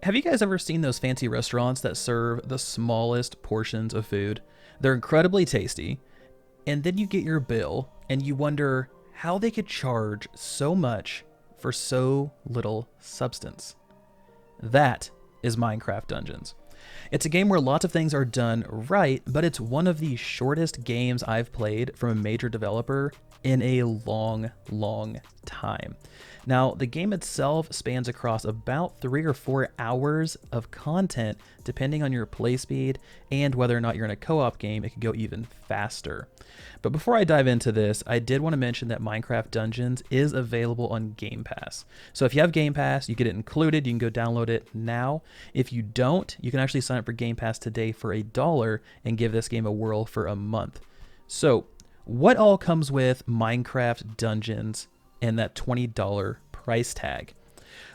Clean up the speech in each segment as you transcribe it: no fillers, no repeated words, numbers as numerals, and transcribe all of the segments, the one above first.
Have you guys ever seen those fancy restaurants that serve the smallest portions of food? They're incredibly tasty, and then you get your bill and you wonder how they could charge so much for so little substance. That is Minecraft Dungeons. It's a game where lots of things are done right, but it's one of the shortest games I've played from a major developer in a long, long time. Now, the game itself spans across about 3 or 4 hours of content, depending on your play speed and whether or not you're in a co-op game, it could go even faster. But before I dive into this, I did want to mention that Minecraft Dungeons is available on Game Pass. So if you have Game Pass, you get it included, you can go download it now. If you don't, you can actually sign up for Game Pass today for $1 and give this game a whirl for a month. So what all comes with Minecraft Dungeons and that $20 price tag?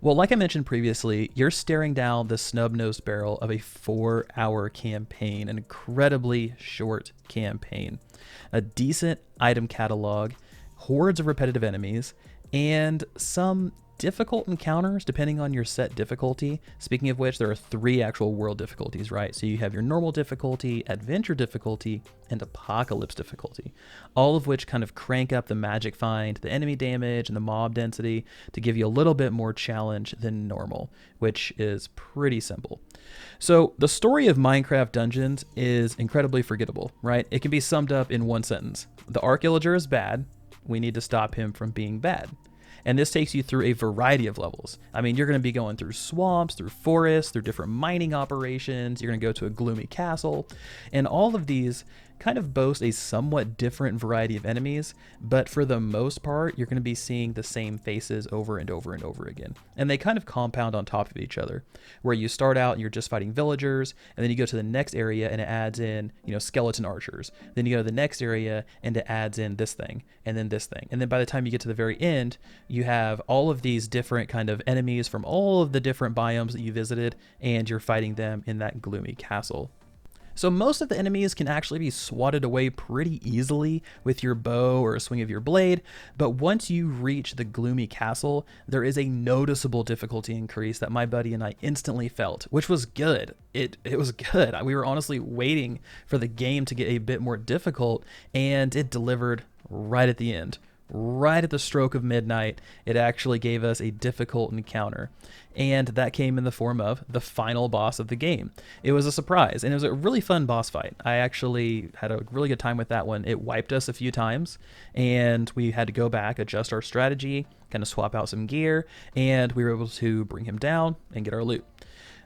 Well, like I mentioned previously, you're staring down the snub-nosed barrel of a 4-hour campaign, an incredibly short campaign, a decent item catalog, hordes of repetitive enemies, and some difficult encounters depending on your set difficulty. Speaking of which, there are 3 actual world difficulties, right? So you have your normal difficulty, adventure difficulty, and apocalypse difficulty, all of which kind of crank up the magic find, the enemy damage, and the mob density to give you a little bit more challenge than normal, which is pretty simple. So the story of Minecraft Dungeons is incredibly forgettable, right? It can be summed up in one sentence. The Archaeologer is bad. We need to stop him from being bad. And this takes you through a variety of levels. I mean, you're going to be going through swamps, through forests, through different mining operations. You're going to go to a gloomy castle. And all of these kind of boast a somewhat different variety of enemies, but for the most part, you're going to be seeing the same faces over and over and over again. And they kind of compound on top of each other, where you start out and you're just fighting villagers, and then you go to the next area and it adds in, skeleton archers. Then you go to the next area and it adds in this thing, and then this thing. And then by the time you get to the very end, you have all of these different kind of enemies from all of the different biomes that you visited, and you're fighting them in that gloomy castle. So most of the enemies can actually be swatted away pretty easily with your bow or a swing of your blade, but once you reach the gloomy castle, there is a noticeable difficulty increase that my buddy and I instantly felt, which was good. It was good. We were honestly waiting for the game to get a bit more difficult, and it delivered right at the end. Right at the stroke of midnight, it actually gave us a difficult encounter, and that came in the form of the final boss of the game. It was a surprise, and it was a really fun boss fight. I actually had a really good time with that one. It wiped us a few times, and we had to go back, adjust our strategy, kind of swap out some gear, and we were able to bring him down and get our loot.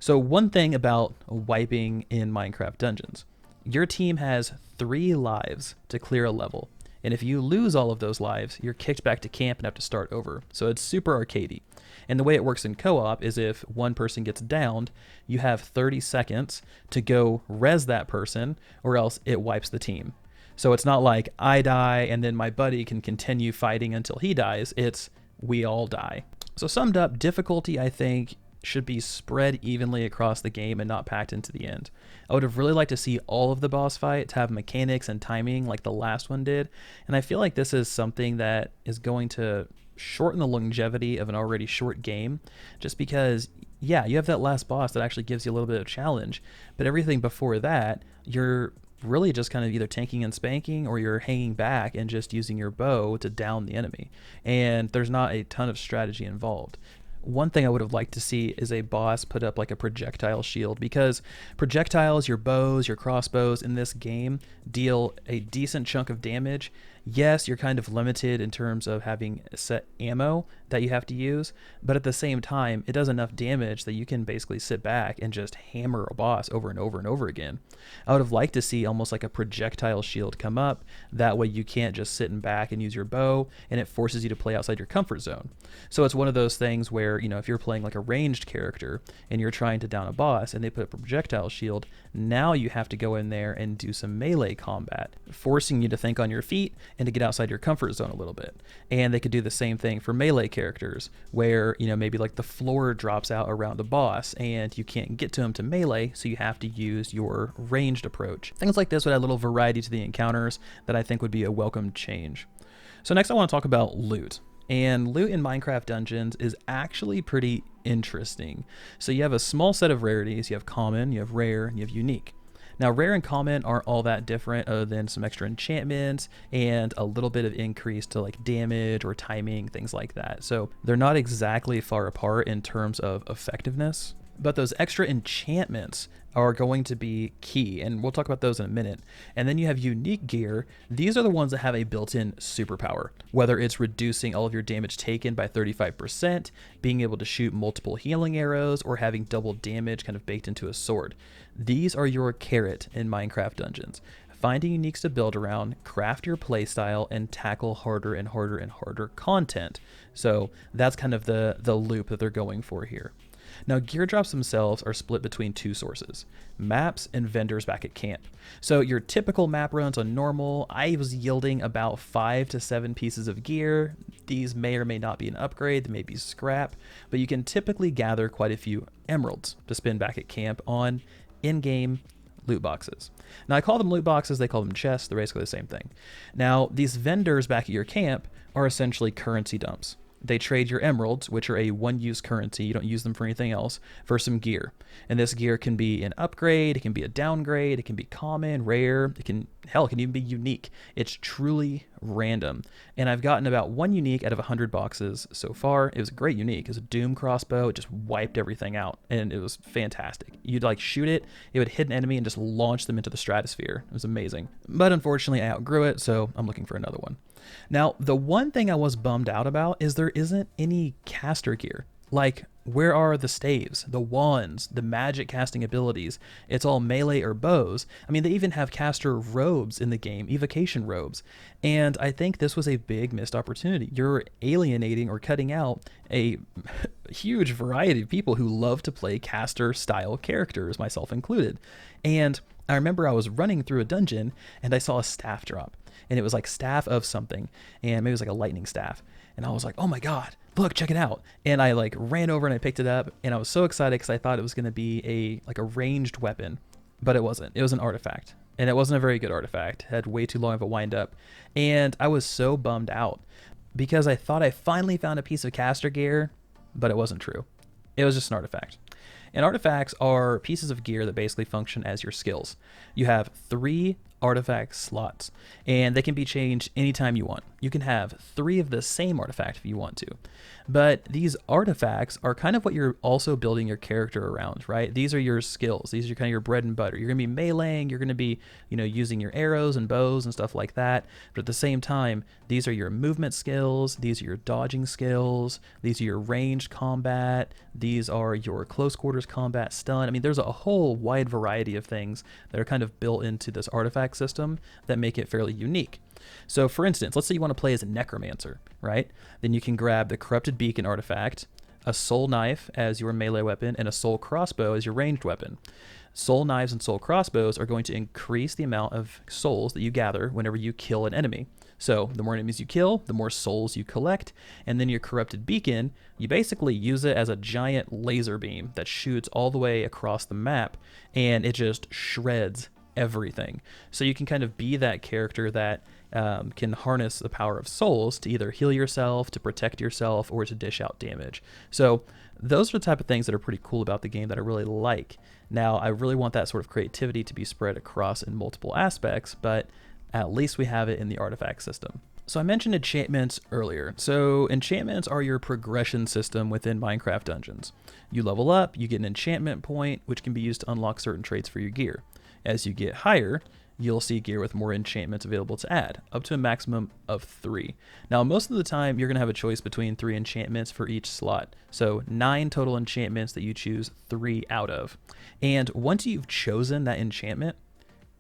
So one thing about wiping in Minecraft Dungeons, your team has 3 lives to clear a level. And if you lose all of those lives, you're kicked back to camp and have to start over. So it's super arcadey. And the way it works in co-op is if one person gets downed, you have 30 seconds to go res that person, or else it wipes the team. So it's not like I die and then my buddy can continue fighting until he dies. It's we all die. So summed up, difficulty, I think, should be spread evenly across the game and not packed into the end. I would have really liked to see all of the boss fights have mechanics and timing like the last one did, and I feel like this is something that is going to shorten the longevity of an already short game, just because, yeah, you have that last boss that actually gives you a little bit of challenge, but everything before that, you're really just kind of either tanking and spanking, or you're hanging back and just using your bow to down the enemy, and there's not a ton of strategy involved. One thing I would have liked to see is a boss put up like a projectile shield, because projectiles, your bows, your crossbows in this game deal a decent chunk of damage. Yes, you're kind of limited in terms of having set ammo that you have to use, but at the same time, it does enough damage that you can basically sit back and just hammer a boss over and over and over again. I would have liked to see almost like a projectile shield come up. That way you can't just sit in back and use your bow, and it forces you to play outside your comfort zone. So it's one of those things where, if you're playing like a ranged character and you're trying to down a boss and they put up a projectile shield, now you have to go in there and do some melee combat, forcing you to think on your feet and to get outside your comfort zone a little bit. And they could do the same thing for melee characters, where maybe like the floor drops out around a boss and you can't get to him to melee, so you have to use your ranged approach. Things like this would add a little variety to the encounters that I think would be a welcome change. So next I want to talk about loot. And loot in Minecraft Dungeons is actually pretty interesting. So you have a small set of rarities. You have common, you have rare, and you have unique. Now, rare and common aren't all that different other than some extra enchantments and a little bit of increase to like damage or timing, things like that. So they're not exactly far apart in terms of effectiveness, but those extra enchantments are going to be key, and we'll talk about those in a minute. And then you have unique gear. These are the ones that have a built-in superpower, whether it's reducing all of your damage taken by 35%, being able to shoot multiple healing arrows, or having double damage kind of baked into a sword. These are your carrot in Minecraft Dungeons. Finding uniques to build around, craft your playstyle, and tackle harder and harder and harder content. So that's kind of the loop that they're going for here. Now, gear drops themselves are split between two sources, maps and vendors back at camp. So your typical map runs on normal, I was yielding about 5 to 7 pieces of gear. These may or may not be an upgrade, they may be scrap, but you can typically gather quite a few emeralds to spend back at camp on in-game loot boxes. Now, I call them loot boxes, they call them chests, they're basically the same thing. Now, these vendors back at your camp are essentially currency dumps. They trade your emeralds, which are a one-use currency, you don't use them for anything else, for some gear. And this gear can be an upgrade, it can be a downgrade, it can be common, rare, it can even be unique. It's truly random. And I've gotten about 1 unique out of 100 boxes so far. It was a great unique. It was a Doom crossbow. It just wiped everything out, and it was fantastic. You'd like shoot it, it would hit an enemy and just launch them into the stratosphere. It was amazing. But unfortunately, I outgrew it, so I'm looking for another one. Now, the one thing I was bummed out about is there isn't any caster gear. Like, where are the staves, the wands, the magic casting abilities? It's all melee or bows. I mean, they even have caster robes in the game, evocation robes. And I think this was a big missed opportunity. You're alienating or cutting out a huge variety of people who love to play caster style characters, myself included. And I remember I was running through a dungeon and I saw a staff drop. And it was like staff of something, and maybe it was like a lightning staff. And I was like, oh my God, look, check it out. And I like ran over and I picked it up, and I was so excited because I thought it was going to be a ranged weapon, but it wasn't. It was an artifact, and it wasn't a very good artifact. It had way too long of a wind up. And I was so bummed out because I thought I finally found a piece of caster gear, but it wasn't true. It was just an artifact. And artifacts are pieces of gear that basically function as your skills. You have 3 artifact slots, and they can be changed anytime you want. You can have 3 of the same artifact if you want to. But these artifacts are kind of what you're also building your character around, right? These are your skills. These are kind of your bread and butter. You're going to be meleeing, you're going to be, using your arrows and bows and stuff like that. But at the same time, these are your movement skills, these are your dodging skills, these are your ranged combat, these are your close quarters combat, stun. I mean, there's a whole wide variety of things that are kind of built into this artifact system that make it fairly unique. So for instance, let's say you want to play as a necromancer, right? Then you can grab the corrupted beacon artifact, a soul knife as your melee weapon, and a soul crossbow as your ranged weapon. Soul knives and soul crossbows are going to increase the amount of souls that you gather whenever you kill an enemy. So the more enemies you kill, the more souls you collect, and then your corrupted beacon, you basically use it as a giant laser beam that shoots all the way across the map, and it just shreds everything. So you can kind of be that character that can harness the power of souls to either heal yourself, to protect yourself, or to dish out damage. So those are the type of things that are pretty cool about the game that I really like. Now, I really want that sort of creativity to be spread across in multiple aspects, but at least we have it in the artifact system. So I mentioned enchantments earlier. So enchantments are your progression system within Minecraft Dungeons. You level up, you get an enchantment point, which can be used to unlock certain traits for your gear. As you get higher, you'll see gear with more enchantments available to add, up to a maximum of 3. Now, most of the time, you're going to have a choice between 3 enchantments for each slot. So 9 total enchantments that you choose 3 out of. And once you've chosen that enchantment,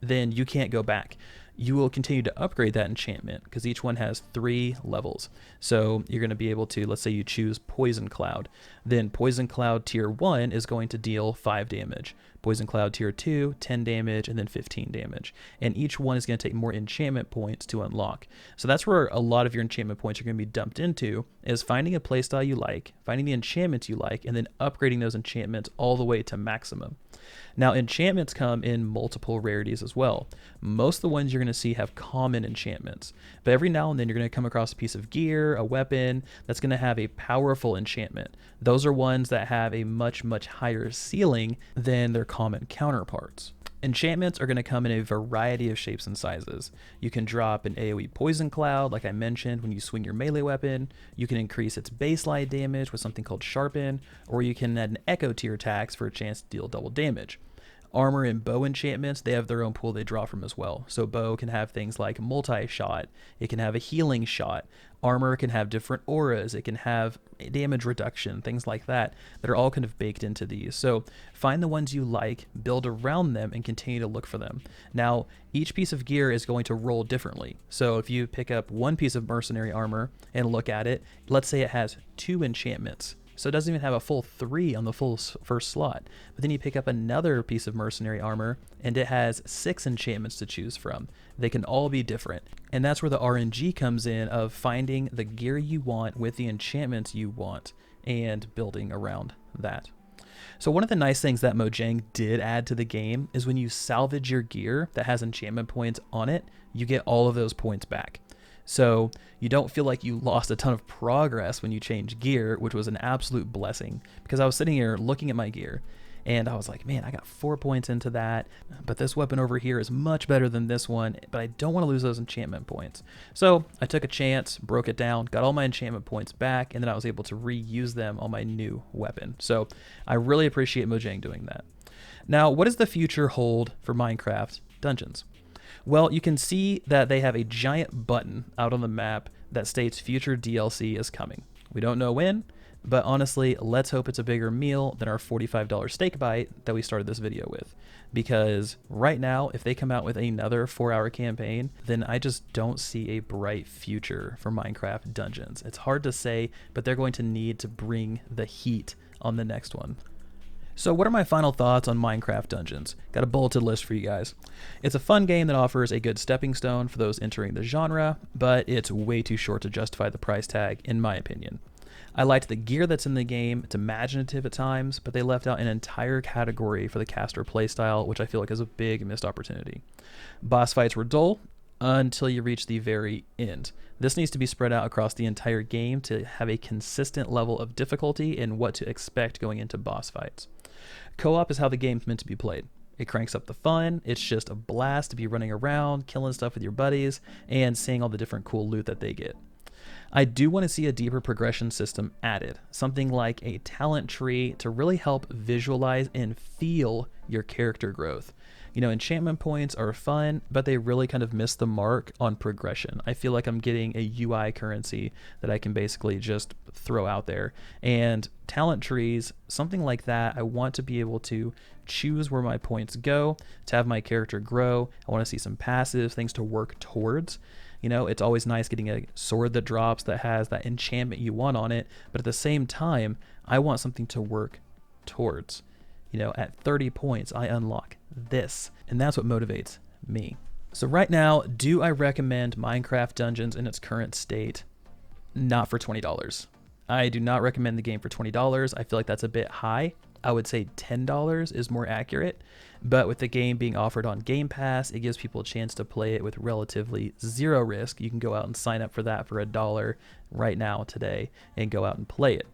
then you can't go back. You will continue to upgrade that enchantment because each one has 3 levels. So you're going to be able to, let's say you choose Poison Cloud. Then Poison Cloud Tier 1 is going to deal 5 damage. Poison Cloud Tier 2, 10 damage, and then 15 damage. And each one is going to take more enchantment points to unlock. So that's where a lot of your enchantment points are going to be dumped into, is finding a playstyle you like, finding the enchantments you like, and then upgrading those enchantments all the way to maximum. Now, enchantments come in multiple rarities as well. Most of the ones you're going to see have common enchantments, but every now and then you're going to come across a piece of gear, a weapon that's going to have a powerful enchantment. Those are ones that have a much, much higher ceiling than their common counterparts. Enchantments are going to come in a variety of shapes and sizes. You can drop an AoE poison cloud, like I mentioned, when you swing your melee weapon. You can increase its baseline damage with something called sharpen, or you can add an echo to your attacks for a chance to deal double damage. Armor and bow enchantments, they have their own pool they draw from as well. So bow can have things like multi-shot, it can have a healing shot. Armor can have different auras, it can have damage reduction, things like that are all kind of baked into these. So find the ones you like, build around them, and continue to look for them. Now, each piece of gear is going to roll differently. So if you pick up one piece of mercenary armor and look at it, let's say it has 2 enchantments. So it doesn't even have a full 3 on the first slot. But then you pick up another piece of mercenary armor and it has 6 enchantments to choose from. They can all be different. And that's where the RNG comes in, of finding the gear you want with the enchantments you want and building around that. So one of the nice things that Mojang did add to the game is when you salvage your gear that has enchantment points on it, you get all of those points back. So you don't feel like you lost a ton of progress when you change gear, which was an absolute blessing, because I was sitting here looking at my gear and I was like, man, I got 4 points into that, but this weapon over here is much better than this one, but I don't want to lose those enchantment points. So I took a chance, broke it down, got all my enchantment points back, and then I was able to reuse them on my new weapon. So I really appreciate Mojang doing that. Now, what does the future hold for Minecraft Dungeons? Well, you can see that they have a giant button out on the map that states future DLC is coming. We don't know when, but honestly, let's hope it's a bigger meal than our $45 steak bite that we started this video with. Because right now, if they come out with another 4-hour campaign, then I just don't see a bright future for Minecraft Dungeons. It's hard to say, but they're going to need to bring the heat on the next one. So what are my final thoughts on Minecraft Dungeons? Got a bulleted list for you guys. It's a fun game that offers a good stepping stone for those entering the genre, but it's way too short to justify the price tag, in my opinion. I liked the gear that's in the game. It's imaginative at times, but they left out an entire category for the caster playstyle, which I feel like is a big missed opportunity. Boss fights were dull until you reach the very end. This needs to be spread out across the entire game to have a consistent level of difficulty and what to expect going into boss fights. Co-op is how the game's meant to be played. It cranks up the fun. It's just a blast to be running around, killing stuff with your buddies, and seeing all the different cool loot that they get. I do want to see a deeper progression system added, something like a talent tree to really help visualize and feel your character growth. You know, enchantment points are fun, but they really kind of miss the mark on progression. I feel like I'm getting a UI currency that I can basically just throw out there. And talent trees, something like that, I want to be able to choose where my points go, to have my character grow. I want to see some passive things to work towards. You know, it's always nice getting a sword that drops that has that enchantment you want on it, but at the same time, I want something to work towards. You know, at 30 points, I unlock this, and that's what motivates me. So right now, do I recommend Minecraft Dungeons in its current state? Not for $20. I do not recommend the game for $20. I feel like that's a bit high. I would say $10 is more accurate, but with the game being offered on Game Pass, it gives people a chance to play it with relatively zero risk. You can go out and sign up for that for $1 right now today and go out and play it.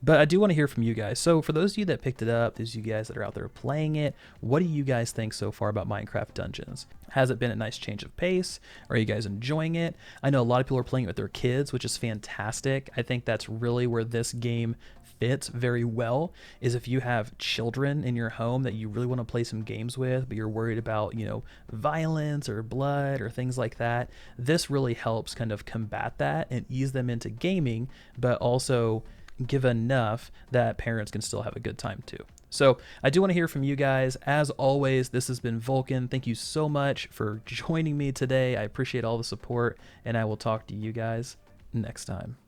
But I do want to hear from you guys. So for those of you that picked it up, those of you guys that are out there playing it, what do you guys think so far about Minecraft Dungeons? Has it been a nice change of pace? Are you guys enjoying it? I know a lot of people are playing it with their kids, which is fantastic. I think that's really where this game fits very well, is if you have children in your home that you really want to play some games with, but you're worried about, you know, violence or blood or things like that. This really helps kind of combat that and ease them into gaming, but also give enough that parents can still have a good time too. So I do want to hear from you guys. As always, this has been Vulkan. Thank you so much for joining me today. I appreciate all the support, and I will talk to you guys next time.